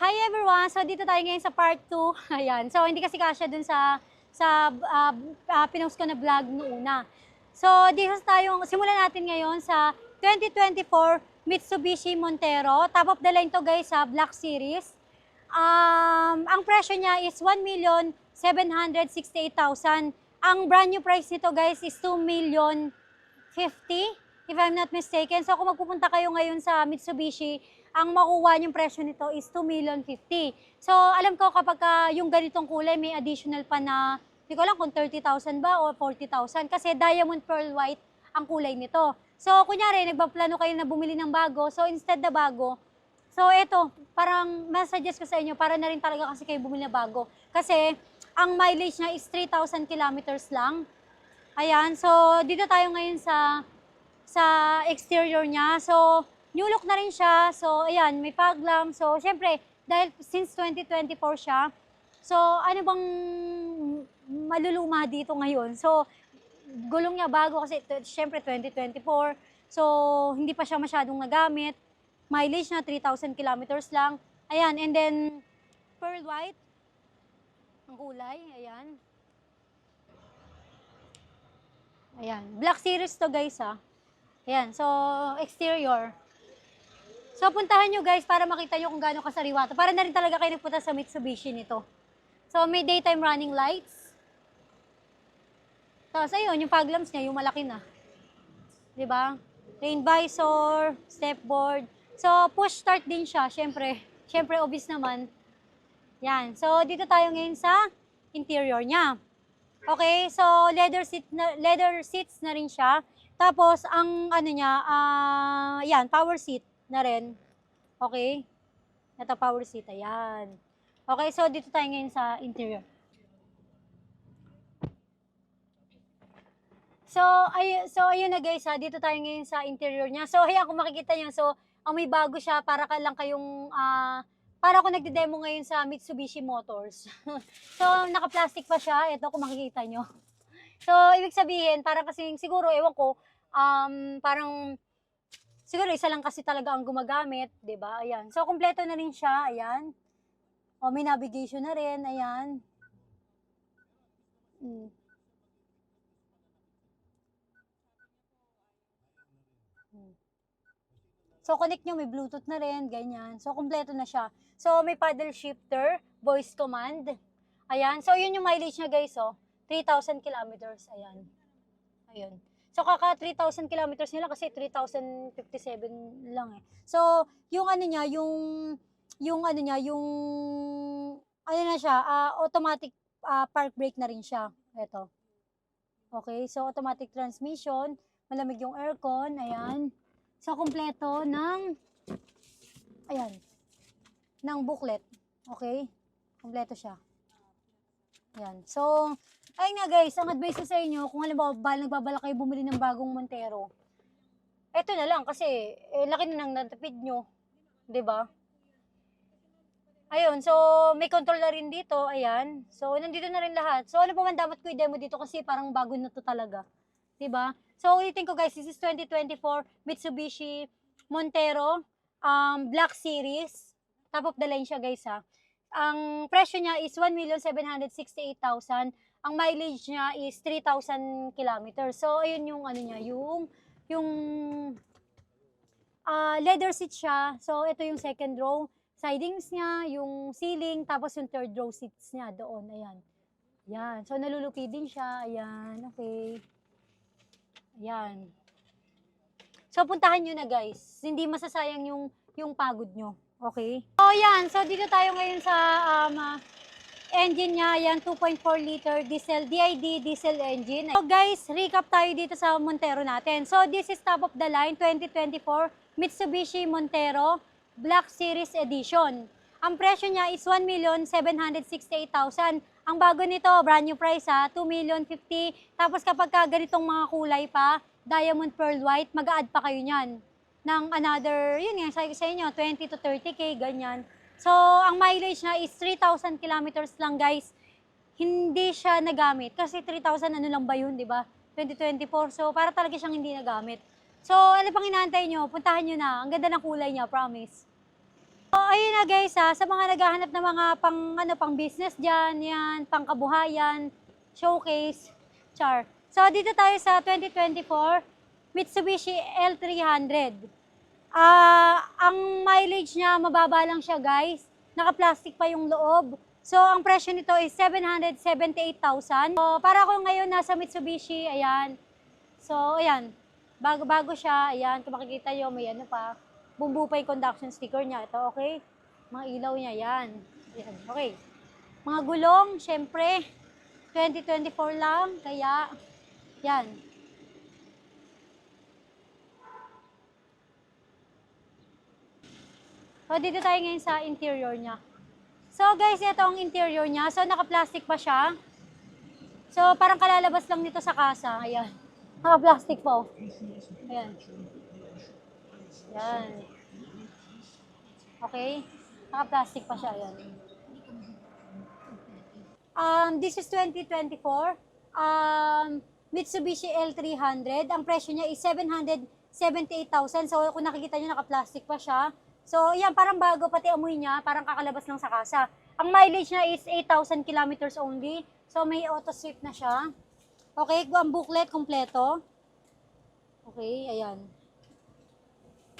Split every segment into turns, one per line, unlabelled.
Hi everyone! So dito tayo ngayon sa part 2. Ayan. So hindi kasi kasya dun sa pinost ko na vlog noona. So dito simulan natin ngayon sa 2024 Mitsubishi Montero. Top of the line to guys sa Black Series. Ang presyo niya is 1,768,000. Ang brand new price nito guys is 2,050,000 if I'm not mistaken. So kung magpupunta kayo ngayon sa Mitsubishi, ang makuha niyong presyo nito is 2,050,000. So alam ko kapag yung ganitong kulay may additional pa na, hindi ko alam kung 30,000 ba o 40,000 kasi diamond pearl white ang kulay nito. So kunyari nagpaplano kayo na bumili ng bago, so instead na bago, so ito, parang masuggest ko sa inyo para na rin talaga kasi kayo bumili na bago. Kasi ang mileage niya is 3,000 kilometers lang. Ayan, so dito tayo ngayon sa exterior niya. So new look na rin siya. So ayan, may fog lamp. So syempre, dahil since 2024 siya, so ano bang maluluma dito ngayon? So gulong niya bago kasi syempre 2024. So hindi pa siya masyadong nagamit. Mileage na 3,000 kilometers lang. Ayan, and then pearl white ang kulay. Ayan. Ayan, Black Series to guys ha. Ayan, so exterior. So puntahan nyo guys para makita nyo kung gaano kasariwa to. Para na rin talaga kayo nagpunta sa Mitsubishi nito. So may daytime running lights. Tapos ayun, yung fog lamps niya, yung malaki na. Diba? Rain visor, stepboard. So, push start din siya, syempre. Syempre, obvious naman. Yan. So, dito tayo ngayon sa interior niya. Okay, so leather seats na rin siya. Tapos, ang ano niya, yan, power seat na rin. Okay? Ito, power seat, ayan. Okay, so dito tayo ngayon sa interior. So ayun na guys ha, dito tayo ngayon sa interior niya. So, ayan, kung makikita niyo, so, may bago siya para ka lang kayong, para ako nagde-demo ngayon sa Mitsubishi Motors. So, naka-plastic pa siya. Ito, kung makikita nyo. So, ibig sabihin, parang kasi siguro, ewan ko, parang, siguro isa lang kasi talaga ang gumagamit, di ba? Ayan. So, kompleto na rin siya. Ayan. O, may navigation na rin. Ayan. So, connect nyo, may Bluetooth na rin, ganyan. So, kompleto na siya. So, may paddle shifter, voice command. Ayan. So, yun yung mileage niya, guys, oh. 3,000 kilometers. Ayan. Ayun. So, kaka 3,000 kilometers nila kasi 3,057 lang eh. So, yung ano niya, ano na siya, automatic park brake na rin siya. Ito. Okay, so automatic transmission, malamig yung aircon, ayan. So, kompleto ayan, ng booklet. Okay? Kompleto siya. Ayan. So, ayun nga guys, ang advice ko sa inyo, kung halimbawa nagbabalak kayo bumili ng bagong Montero, eto na lang kasi laki na ng natipid nyo. 'Di ba? Ayun, so may control na rin dito, ayan. So, nandito na rin lahat. So, ano pa man dapat ko i-demo dito kasi parang bago na to talaga. 'Di ba? So, ulitin ko guys, this is 2024 Mitsubishi Montero Black Series. Top of the line siya guys ha. Ang presyo niya is 1,768,000. Ang mileage niya is 3,000 kilometers. So, ayun yung ano niya, yung leather seat siya. So, ito yung second row. Sidings niya, yung ceiling, tapos yung third row seats niya doon. Ayan. Ayan. So, nalulupi din siya. Ayan. Okay. Ayan. So, puntahan nyo na guys. Hindi masasayang yung pagod nyo. Okay? So, ayan. So, dito tayo ngayon sa engine niya. Ayan, 2.4 liter diesel, DID diesel engine. So, guys, recap tayo dito sa Montero natin. So, this is top of the line 2024 Mitsubishi Montero Black Series Edition. Ang presyo niya is 1,768,000. Ang bago nito, brand new price ha, 2,050,000. Tapos kapag ganitong mga kulay pa, diamond pearl white, mag-a-add pa kayo niyan ng another, yun nga, sa inyo, 20 to 30K, ganyan. So, ang mileage niya is 3,000 kilometers lang guys. Hindi siya nagamit kasi 3,000 ano lang ba yun, di ba? 2024. So, para talaga siyang hindi nagamit. So, ano pang inaantay nyo? Puntahan nyo na. Ang ganda ng kulay niya, promise. So, ayun na guys ha, sa mga naghahanap ng mga pang business diyan, yan, pang kabuhayan, showcase, char. So dito tayo sa 2024 Mitsubishi L300. Ang mileage niya mababa lang siya guys. Naka-plastic pa yung loob. So ang presyo nito is 778,000. So para ako ngayon nasa Mitsubishi, ayan. So ayan, bago-bago siya, ayan, kung makikita nyo, may ano pa. Bumbu pa yung conduction sticker niya. Ito, okay? Mga ilaw niya, yan. Yan, okay. Mga gulong, syempre, 2024 lang, kaya, yan. So, dito tayo ngayon sa interior niya. So, guys, ito ang interior niya. So, naka-plastic pa siya. So, parang kalalabas lang nito sa kasa. Ayan. Naka-plastic po. Ayan. Yan. Okay? Naka-plastic pa siya. Yan. This is 2024. Mitsubishi L300. Ang presyo niya is 778,000. So, kung nakikita niyo, naka-plastic pa siya. So, yan, parang bago. Pati amoy niya, parang kakalabas lang sa kasa. Ang mileage niya is 8,000 kilometers only. So, may auto-sweep na siya. Okay, ang booklet, kompleto. Okay, ayan.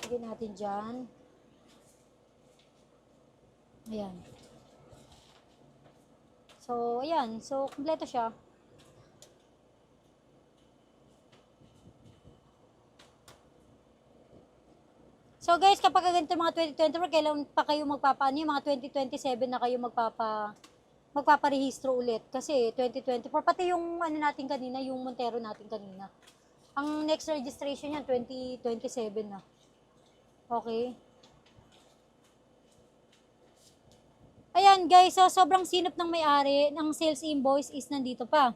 Lagyan natin dyan. Ayan. So, ayan. So, kompleto siya. So, guys, kapag ganito mga 2024, kailan pa kayo magpapaano yung mga 2027 na kayo magpaparehistro ulit. Kasi 2024, pati yung ano natin kanina, yung Montero natin kanina. Ang next registration yan, 2027 na. Okay. Ayan guys, so sobrang sinop ng may-ari ng sales invoice is nandito pa.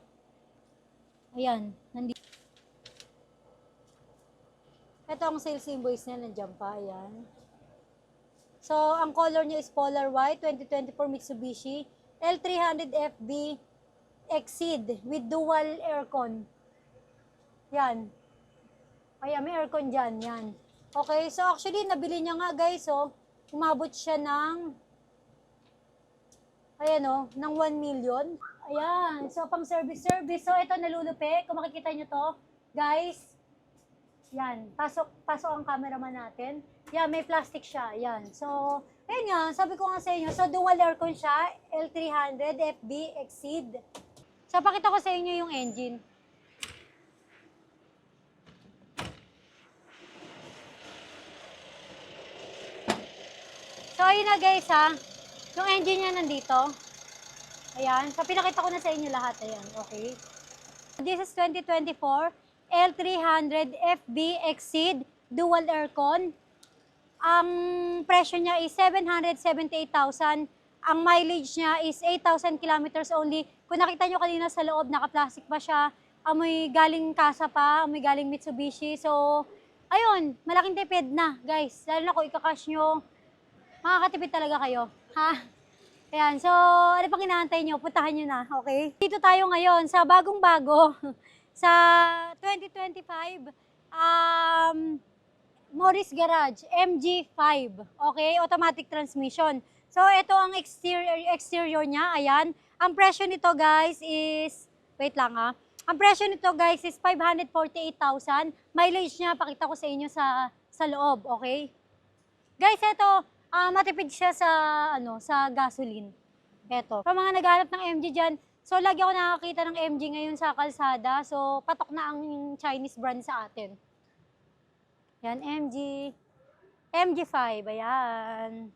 Ayan, nandito. Ito ang sales invoice niya, nandiyan pa, ayan. So, ang color niya is Polar White, 2024 Mitsubishi L300 FB Exceed with dual aircon. Yan. Ayan, may aircon dyan, yan. Okay, so actually, nabili niya nga guys, so, umabot siya ng, ayan o, ng 1 million. Ayan, so pang service. So, ito nalulupi, kung makikita nyo to, guys, yan, pasok ang cameraman natin. Yan, may plastic siya, yan. So, ayun nga, sabi ko nga sa inyo, so dual aircon siya, L300 FB Exceed. So, pakita ko sa inyo yung engine. So, ayun na guys ha. Yung engine niya nandito. Ayan. So, pinakita ko na sa inyo lahat. Ayan. Okay. This is 2024 L300 FB Exceed Dual Aircon. Ang presyo niya is 778,000. Ang mileage niya is 8,000 kilometers only. Kung nakita nyo kanina sa loob, naka-plastic pa siya. Amoy galing kasa pa, amoy galing Mitsubishi. So, ayun, malaking tipid na, guys. Lalo na kung ika-cash nyo, makakatipid talaga kayo. Ha? Ayan, so, ano pang inaantay nyo? Puntahan nyo na, okay? Dito tayo ngayon sa bagong-bago, sa 2025, Morris Garage, MG5, okay? Automatic transmission. So, ito ang exterior niya, ayan. Ang presyo nito, guys, is, wait lang ha. Ang presyo nito, guys, is 548,000. Mileage niya, pakita ko sa inyo sa loob, okay? Guys, ito, matipid siya sa gasoline. Ito. Sa mga naghanap ng MG dyan, so lagi ako nakakita ng MG ngayon sa kalsada. So, patok na ang Chinese brand sa atin. Yan, MG. MG5, ayan.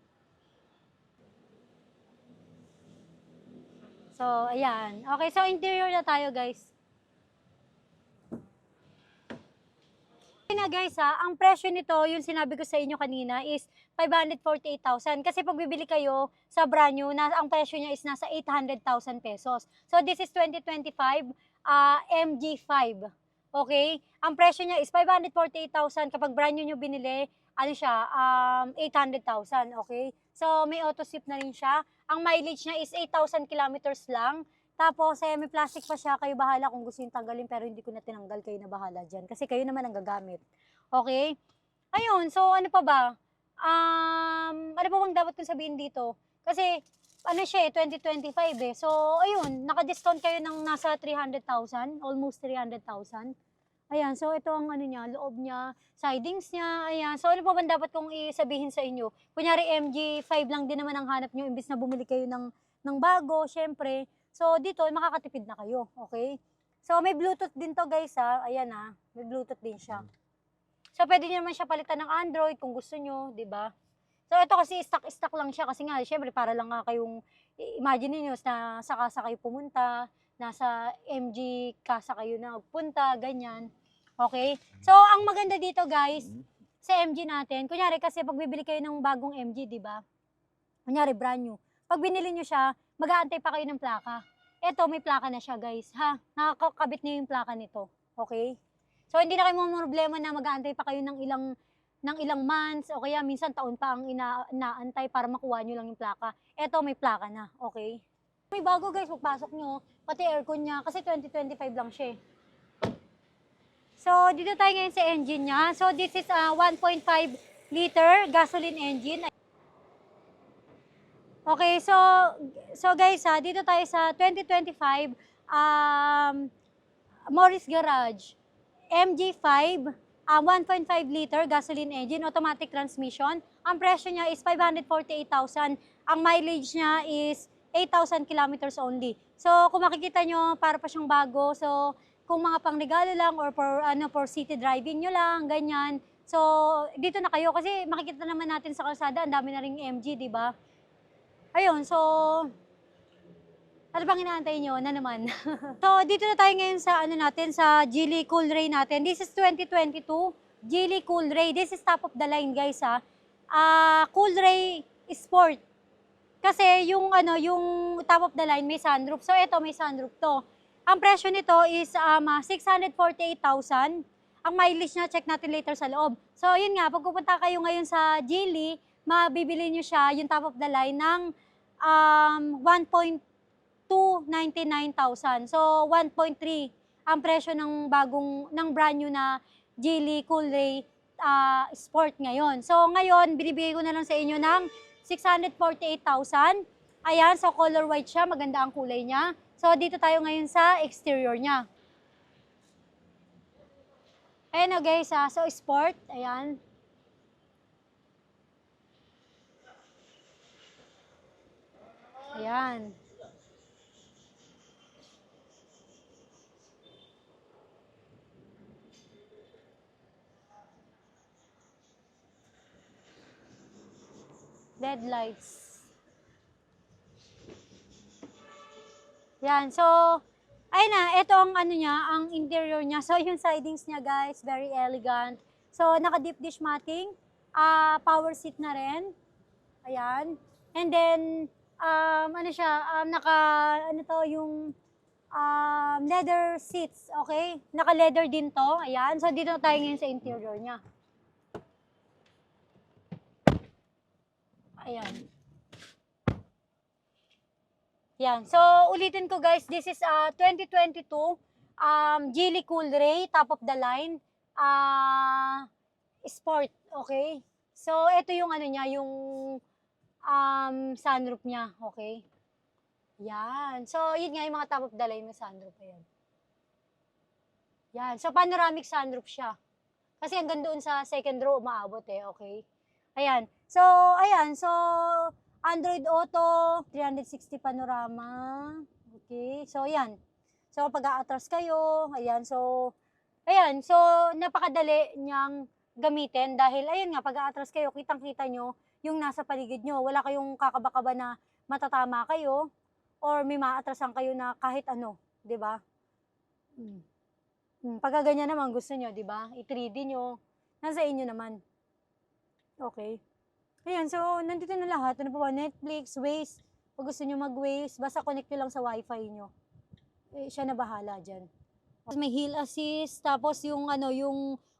So, ayan. Okay, so interior na tayo, guys. Na guys ang presyo nito, yung sinabi ko sa inyo kanina is 548,000. Kasi pag bibili kayo sa brand new, ang presyo niya is nasa 800,000 pesos. So this is 2025 MG5. Okay? Ang presyo niya is 548,000. Kapag brand new nyo binili, ano siya, 800,000. Okay? So may auto sweep na rin siya. Ang mileage niya is 8,000 kilometers lang. Tapos, may plastic pa siya. Kayo bahala kung gusto yung tanggalin, pero hindi ko na tinanggal. Kayo na bahala dyan. Kasi kayo naman ang gagamit. Okay? Ayun, so ano pa ba? Ano ano pa bang dapat kong sabihin dito? Kasi, ano siya 2025 So, ayun, naka-discount kayo ng nasa 300,000, almost 300,000. Ayan, so ito ang ano niya, loob niya, sidings niya, ayan. So, ano pa bang dapat kong isabihin sa inyo? Kunyari, MG5 lang din naman ang hanap nyo, imbis na bumili kayo ng bago, syempre. So, dito, makakatipid na kayo, okay? So, may Bluetooth din to guys ayan may Bluetooth din siya. So, pwede nyo naman siya palitan ng Android kung gusto nyo, di ba? So, ito kasi stock lang siya kasi nga, syempre, para lang nga kayong, imagine niyo na sa kasa kayo pumunta, nasa MG kasa kayo na punta, ganyan. Okay? So, ang maganda dito, guys, sa MG natin, kunyari kasi pag bibili kayo ng bagong MG, di ba? Kunyari, brand new. Pag binili nyo siya, mag-aantay pa kayo ng plaka. Ito, may plaka na siya, guys. Ha? Nakakabit niyo yung plaka nito. Okay? So, hindi na kayo problema na mag-aantay pa kayo ng ilang months o kaya minsan taon pa ang inaantay para makuha nyo lang yung plaka. Eto, may plaka na, okay? May bago guys, pagpasok nyo, pati aircon niya, kasi 2025 lang siya. So, dito tayo ngayon sa engine niya. So, this is a 1.5 liter gasoline engine. Okay, so guys, dito tayo sa 2025 Morris Garage MG5 1.5 liter gasoline engine, automatic transmission. Ang presyo niya is 548,000. Ang mileage niya is 8,000 kilometers only. So, kung makikita nyo, para pa siyang bago. So, kung mga pangregalo lang or for city driving nyo lang, ganyan. So, dito na kayo kasi makikita naman natin sa kalsada, ang dami na ring MG, di ba? Ayun, so, ano bang inaantay nyo na naman? So, dito na tayo ngayon sa natin, sa Geely Coolray natin. This is 2022 Geely Coolray. This is top of the line, guys, Coolray Sport. Kasi yung top of the line may sunroof. So, ito may sunroof to. Ang presyo nito is 648,000. Ang mileage niya, check natin later sa loob. So, yun nga, pag pupunta kayo ngayon sa Geely, mabibili nyo siya, yung top of the line, ng 1,299,000. So, 1.3 ang presyo ng brand new na Geely Coolray Sport ngayon. So, ngayon, binibigay ko na lang sa inyo ng 648,000. Ayan, so color white siya, maganda ang kulay niya. So, dito tayo ngayon sa exterior niya. Ayan o guys, so sport, ayan. Ayan. LED lights. Yan, so, ayun na, ito ang niya, ang interior niya. So, yung sidings niya guys, very elegant. So, naka-deep dish matting, power seat na rin. Ayan. And then, yung leather seats, okay? Naka-leather din to, ayan. So, dito tayo ngayon sa interior niya. Ayan. Yan. So, ulitin ko guys, this is 2022 Geely Coolray, top of the line, sport, okay? So, ito yung niya, yung sunroof niya, okay? Yan. So, yun nga yung mga top of the line na sunroof. Ayan. Yan. So, panoramic sunroof siya. Kasi hanggang doon sa second row, umaabot okay? Ayan. So, Android Auto, 360 panorama. Okay, so ayan. So pag a-atras kayo, ayan. So napakadali niyang gamitin dahil ayun nga, pag a-atras kayo, kitang-kita nyo yung nasa paligid nyo. Wala kayong kakaba-kaba na matatama kayo or may maatrasan kayo na kahit ano, 'di ba? Pagka ganyan naman gusto nyo, 'di ba? I-3D nyo, nasa inyo naman. Okay. Ayan, so nandito na lahat. Ano pa ba? Netflix, Waze. Pag gusto nyo mag-Waze, basta connect nyo lang sa wifi nyo. Siya na bahala dyan. May hill assist, tapos yung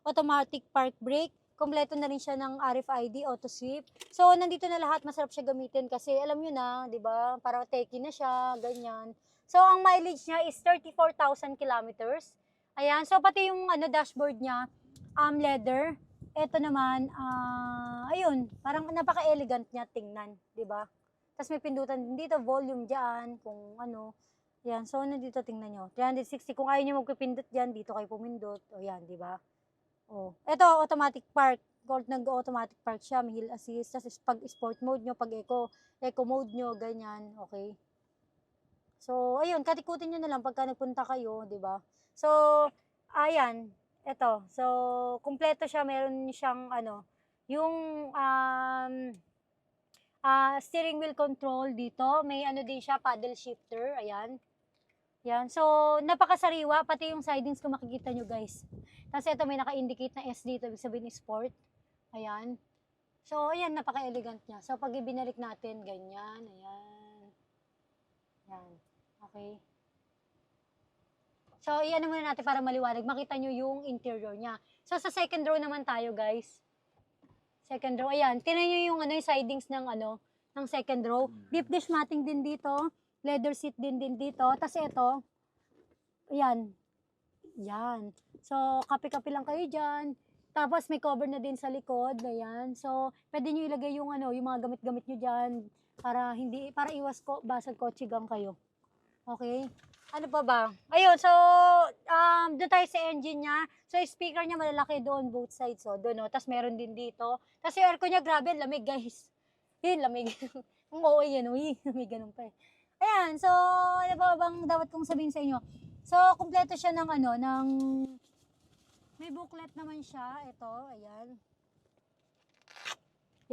automatic park brake. Kompleto na rin siya ng RFID, auto sweep. So, nandito na lahat. Masarap siya gamitin kasi alam nyo na, di ba? Para techy na siya, ganyan. So, ang mileage niya is 34,000 kilometers. Ayan, so pati yung dashboard niya, leather. Ito naman, ayun, parang napaka-elegant niya tingnan, 'di ba? Tapos may pindutan din dito, volume diyan, kung ano. Yan, so nandito tingnan nyo. 360, kung ayaw nyo magpipindot dyan, dito kayo pumindot. O yan, di ba? O, ito, automatic park. Nag-automatic park siya, may hill assist. Tapos pag sport mode nyo, pag eco mode nyo, ganyan, okay? So, ayun, katikutin nyo na lang pagka nagpunta kayo, di ba? So, ayan, ito. So, kumpleto siya, meron siyang, ano, yung, steering wheel control dito. May ano din siya, paddle shifter, ayan. Yan. So, napakasariwa. Pati yung sidings kung makikita nyo, guys. Tapos ito, may naka-indicate na S dito. Ibig sabihin sport. Ayan. So, ayan, napaka-elegant niya. So, pag ibinalik natin, ganyan. Ayan. Yan. Okay. So, iyan muna natin para maliwanag. Makita nyo yung interior niya. So, sa second row naman tayo, guys. Second row. Ayan. Tinan nyo yung, ano, yung sidings ng, ano, ng second row. Deep dish matting din dito. Leather seat din dito. Tapos ito, ayan. Yan. So, kape-kape lang kayo dyan. Tapos may cover na din sa likod. Ayan. So, pwede nyo ilagay yung, ano, yung mga gamit-gamit nyo dyan para iwas basag kotse gang kayo. Okay? Ano pa ba? Ayun, so, doon tayo sa engine niya. So, speaker niya malalaki doon, both sides. So, doon, no? Tapos meron din dito. Tapos yung aircon niya, grabe, lamig, guys. Yun, lamig. Ang oo, yan, uy. May ganun pa eh. Ayan, so, ano ba bang dapat kong sabihin sa inyo? So, kumpleto siya ng ano, may booklet naman siya. Ito, ayan.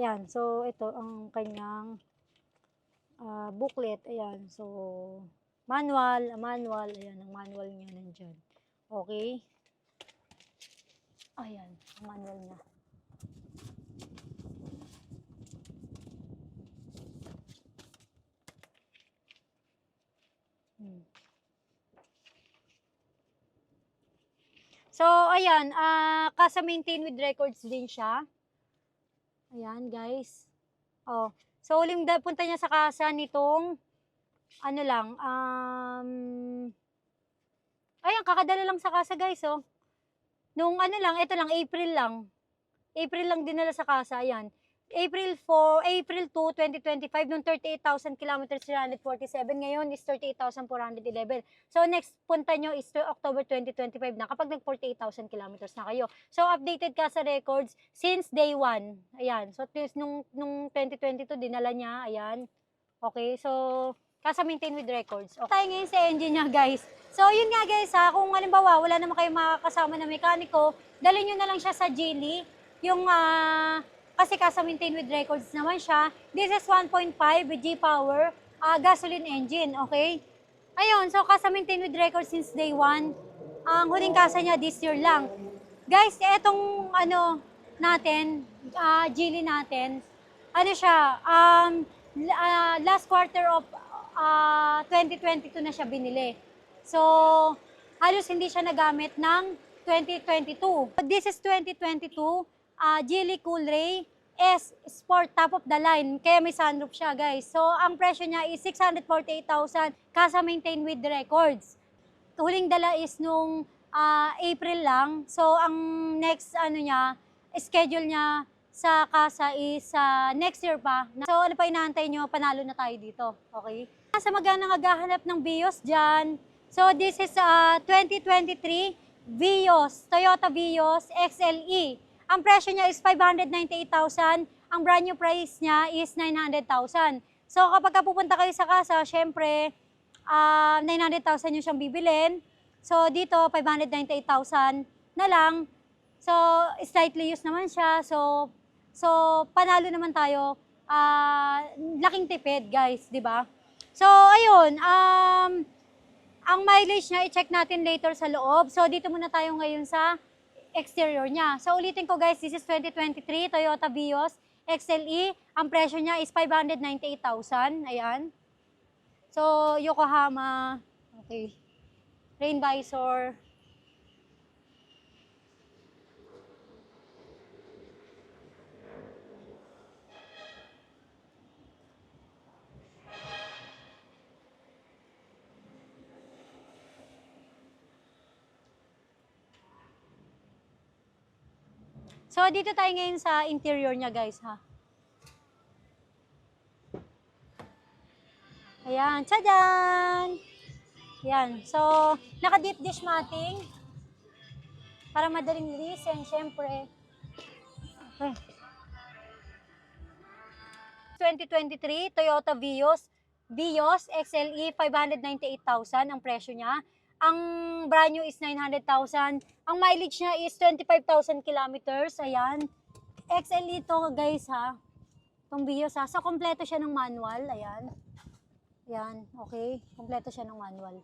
Ayan, so, ito ang kanyang booklet. Ayan, so, manual, ayan, ang manual niya nandyan. Okay? Ayan, ang manual niya. So, ayan, kasa maintain with records din siya. Ayan, guys. Oh, so uling punta niya sa kasa nitong, ano lang, ayan, kakadala lang sa kasa, guys, oh. Nung ano lang, ito lang, April lang. April lang dinala sa kasa, ayan. April 2, 2025, nung 38,000 kilometers, 347. Ngayon is 38,411. So, next punta nyo is October 2025 na kapag nag 48,000 kilometers na kayo. So, updated ka sa records since day 1. Ayan. So, nung 2022, dinala niya. Ayan. Okay. So, kasa maintain with records. Okay. Tayo ngayon sa engine niya, guys. So, yun nga, guys, ha. Kung halimbawa, wala naman kayo makakasama na mekaniko, dali nyo na lang siya sa Geely. Yung, kasi kasa maintain with records naman siya. This is 1.5 with G-Power, gasoline engine, okay? Ayun, so kasa maintain with records since day 1. Ang huling kasa niya this year lang. Guys, etong ano natin, Geely natin, ano siya, last quarter of 2022 na siya binili. So, halos hindi siya nagamit ng 2022. This is 2022. Geely Coolray S Sport top of the line. Kaya may sunroof siya, guys. So, ang presyo niya is 648,000 kasa maintain with records. Huling dala is nung April lang. So, ang next ano niya, schedule niya sa kasa is next year pa. So, ano pa inaantay nyo? Panalo na tayo dito. Okay? Sa magana naghahanap ng Vios dyan. So, this is 2023 Vios, Toyota Vios XLE. Ang presyo niya is 598,000. Ang brand new price niya is 900,000. So, kapag pupunta kayo sa kasa, syempre, 900,000 yung siyang bibilin. So, dito, 598,000 na lang. So, slightly used naman siya. So panalo naman tayo. Laking tipid, guys, di ba? So, ayun, ang mileage niya, i-check natin later sa loob. So, dito muna tayo ngayon sa exterior niya. So, ulitin ko, guys, this is 2023 Toyota Vios XLE. Ang presyo niya is 598,000. Ayan. So, Yokohama. Okay. Rain visor. So, dito tayo ngayon sa interior niya, guys, ha. Ayan, tadaan! Ayan, so, naka-deep dish matting. Para madaling linisin, syempre. Okay. 2023 Toyota Vios XLE 598,000 ang presyo niya. Ang brand new is 900,000. Ang mileage niya is 25,000 kilometers. Ayan. XLE to guys ha. Itong Vios ha. So, kompleto siya ng manual. Ayan. Ayan. Okay. Kompleto siya ng manual.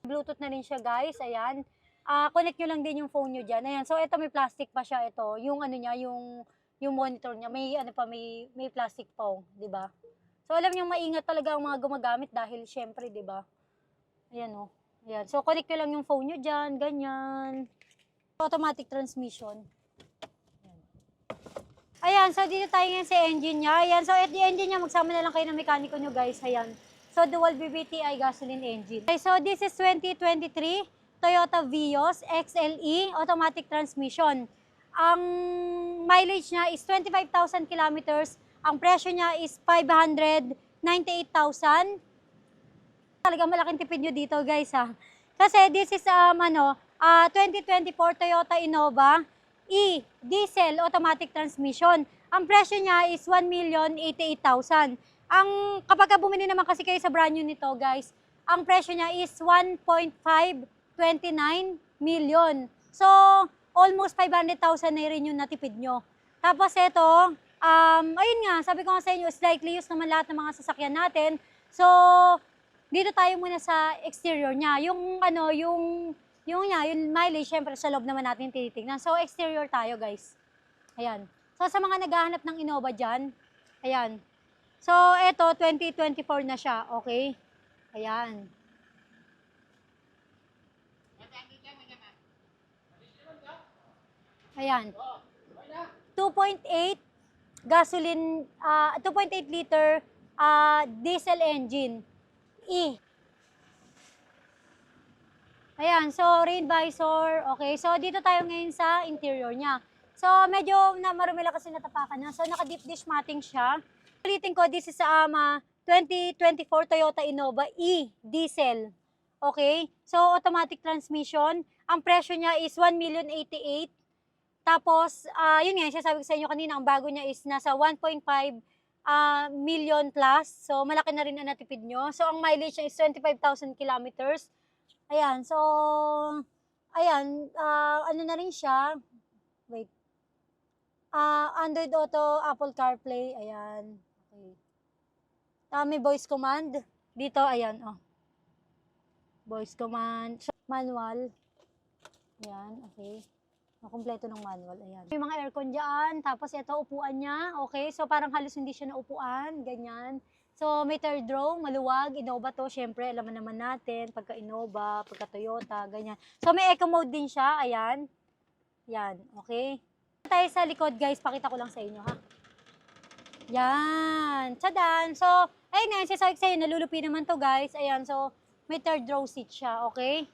Bluetooth na rin siya guys. Ayan. Connect nyo lang din yung phone nyo dyan. Ayan. So, ito may plastic pa siya. Ito. Yung ano niya, yung monitor niya, may ano pa, may plastic pa, oh, 'di ba? So alam niyo maingat talaga ang mga gumagamit dahil syempre, 'di ba? Ayan oh. Ayan. So connect niyo lang yung phone niyo diyan, ganyan. Automatic transmission. Ayan, so dito tayo ngayon sa engine niya. Ayan, so at the engine niya magsama na lang kayo ng mekaniko niyo, guys. Ayan. So dual BBTI gasoline engine. Okay, so this is 2023 Toyota Vios XLE automatic transmission. Ang mileage niya is 25,000 kilometers. Ang presyo niya is 598,000. Talagang malaking tipid nyo dito guys ha. Kasi this is 2024 Toyota Innova E diesel automatic transmission. Ang presyo niya is 1,088,000. Ang kapag bumili naman kasi kayo sa brand new nito guys, ang presyo niya is 1.529 million. So, almost 500,000 na rin yung natipid nyo. Tapos ito, ayun nga, sabi ko nga sa inyo, slightly used naman lahat ng mga sasakyan natin. So, dito tayo muna sa exterior niya. Yung mileage, syempre sa loob naman natin tinitignan. So, exterior tayo guys. Ayan. So, sa mga naghahanap ng Innova dyan, ayan. So, ito, 2024 na siya, okay? Ayan. Ayan. 2.8 gasoline, 2.8 liter diesel engine. E. Ayan, so rain visor. Okay, so dito tayo ngayon sa interior niya. So medyo marumi lang kasi natapakan niya. So naka-deep dish matting siya. Ulitin ko, this is 2024 Toyota Innova E diesel. Okay, so automatic transmission. Ang presyo niya is 1,088,000. Tapos, yun nga, sabi ko sa inyo kanina, ang bago niya is nasa 1.5 million plus. So, malaki na rin ang natipid nyo. So, ang mileage niya is 25,000 kilometers. Ayan, so, ayan, ano na rin siya. Wait. Android Auto, Apple CarPlay, ayan. Okay. May voice command. Dito, ayan, oh. Voice command. Manual. Ayan, okay. Kompleto ng manual, ayan. May mga aircon dyan, tapos ito upuan niya, okay? So parang halos hindi siya na upuan, ganyan. So may third row, maluwag, Innova to, syempre, alam naman natin, pagka Innova, pagka Toyota, ganyan. So may eco mode din siya, ayan. Yan, okay? Tayo sa likod guys, pakita ko lang sa inyo ha. Yan, tsadan! So, ayun nga, sasabi ko sa'yo, nalulupi naman to guys, ayan, so may third row seat siya, okay?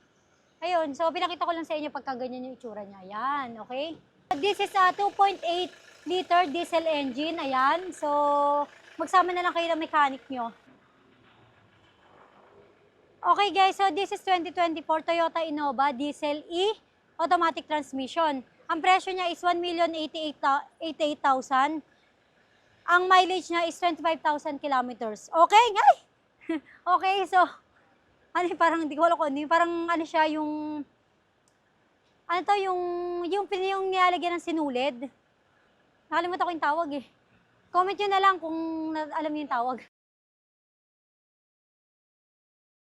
Ayun, so pinakita ko lang sa inyo pagka ganyan yung itsura niya. Ayan, okay? This is a 2.8 liter diesel engine. Ayan, so magsama na lang kayo ng mechanic nyo. Okay guys, so this is 2024 Toyota Innova Diesel E automatic transmission. Ang presyo niya is 1,088,000. Ang mileage niya is 25,000 kilometers. Okay, guys? Okay, so ano parang hindi ko alam kung ano, parang ano siya yung ano to yung nilalagyan ng sinulid. Nakalimutan ko yung tawag eh. Comment nyo na lang kung alam niyo yung tawag.